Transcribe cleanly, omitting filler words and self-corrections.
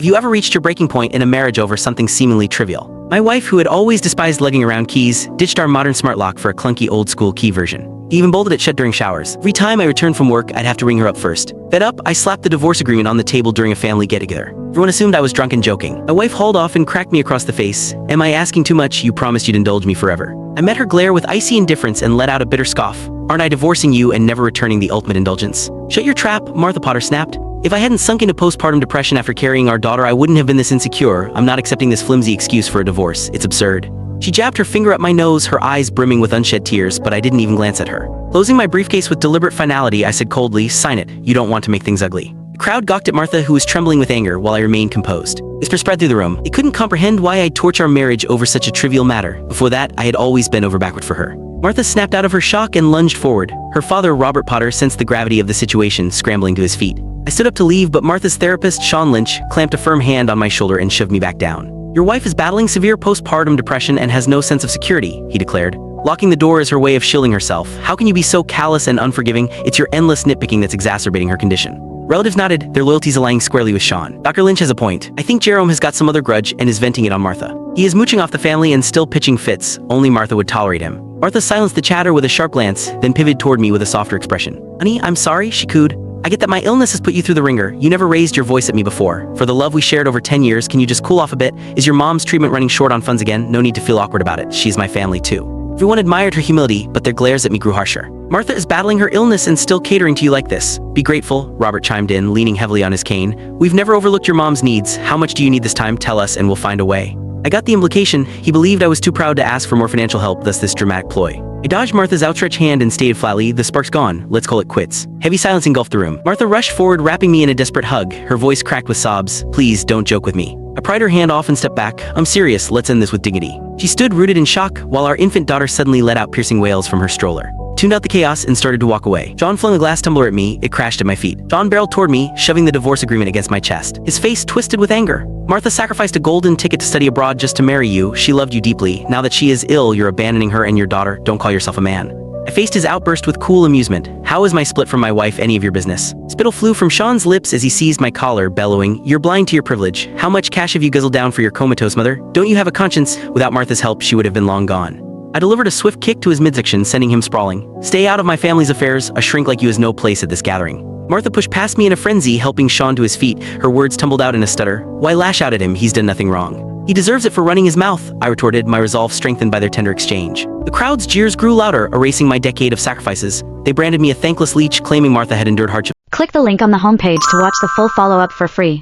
Have you ever reached your breaking point in a marriage over something seemingly trivial? My wife, who had always despised lugging around keys, ditched our modern smart lock for a clunky old-school key version. He even bolted it shut during showers. Every time I returned from work, I'd have to ring her up first. Fed up, I slapped the divorce agreement on the table during a family get-together. Everyone assumed I was drunk and joking. My wife hauled off and cracked me across the face. "Am I asking too much? You promised you'd indulge me forever." I met her glare with icy indifference and let out a bitter scoff. "Aren't I divorcing you and never returning the ultimate indulgence?" "Shut your trap," Martha Potter snapped. "If I hadn't sunk into postpartum depression after carrying our daughter, I wouldn't have been this insecure. I'm not accepting this flimsy excuse for a divorce. It's absurd." She jabbed her finger at my nose, her eyes brimming with unshed tears, but I didn't even glance at her. Closing my briefcase with deliberate finality, I said coldly, "Sign it. You don't want to make things ugly." The crowd gawked at Martha, who was trembling with anger, while I remained composed. Whisper spread through the room. They couldn't comprehend why I'd torch our marriage over such a trivial matter. Before that, I had always bent over backward for her. Martha snapped out of her shock and lunged forward. Her father, Robert Potter, sensed the gravity of the situation, scrambling to his feet. I stood up to leave, but Martha's therapist, Sean Lynch, clamped a firm hand on my shoulder and shoved me back down. "Your wife is battling severe postpartum depression and has no sense of security," he declared. "Locking the door is her way of shielding herself. How can you be so callous and unforgiving? It's your endless nitpicking that's exacerbating her condition." Relatives nodded, their loyalties aligning squarely with Sean. "Dr. Lynch has a point. I think Jerome has got some other grudge and is venting it on Martha. He is mooching off the family and still pitching fits. Only Martha would tolerate him." Martha silenced the chatter with a sharp glance, then pivoted toward me with a softer expression. "Honey, I'm sorry," she cooed. "I get that my illness has put you through the ringer. You never raised your voice at me before. For the love we shared over 10 years, can you just cool off a bit? Is your mom's treatment running short on funds again? No need to feel awkward about it. She's my family too." Everyone admired her humility, but their glares at me grew harsher. "Martha is battling her illness and still catering to you like this. Be grateful," Robert chimed in, leaning heavily on his cane. "We've never overlooked your mom's needs. How much do you need this time? Tell us and we'll find a way." I got the implication. He believed I was too proud to ask for more financial help, thus this dramatic ploy. I dodged Martha's outstretched hand and stated flatly, "The spark's gone. Let's call it quits." Heavy silence engulfed the room. Martha rushed forward, wrapping me in a desperate hug, her voice cracked with sobs. "Please, don't joke with me." I pried her hand off and stepped back. "I'm serious. Let's end this with dignity." She stood rooted in shock, while our infant daughter suddenly let out piercing wails from her stroller. Tuned out the chaos and started to walk away. John flung a glass tumbler at me. It crashed at my feet. John barreled toward me, shoving the divorce agreement against my chest. His face twisted with anger. "Martha sacrificed a golden ticket to study abroad just to marry you. She loved you deeply. Now that she is ill, you're abandoning her and your daughter. Don't call yourself a man." I faced his outburst with cool amusement. "How is my split from my wife any of your business?" Spittle flew from Sean's lips as he seized my collar, bellowing, "You're blind to your privilege. How much cash have you guzzled down for your comatose mother? Don't you have a conscience? Without Martha's help, she would have been long gone." I delivered a swift kick to his midsection, sending him sprawling. "Stay out of my family's affairs. A shrink like you has no place at this gathering." Martha pushed past me in a frenzy, helping Sean to his feet. Her words tumbled out in a stutter. "Why lash out at him? He's done nothing wrong." "He deserves it for running his mouth," I retorted, my resolve strengthened by their tender exchange. The crowd's jeers grew louder, erasing my decade of sacrifices. They branded me a thankless leech, claiming Martha had endured hardship. Click the link on the homepage to watch the full follow-up for free.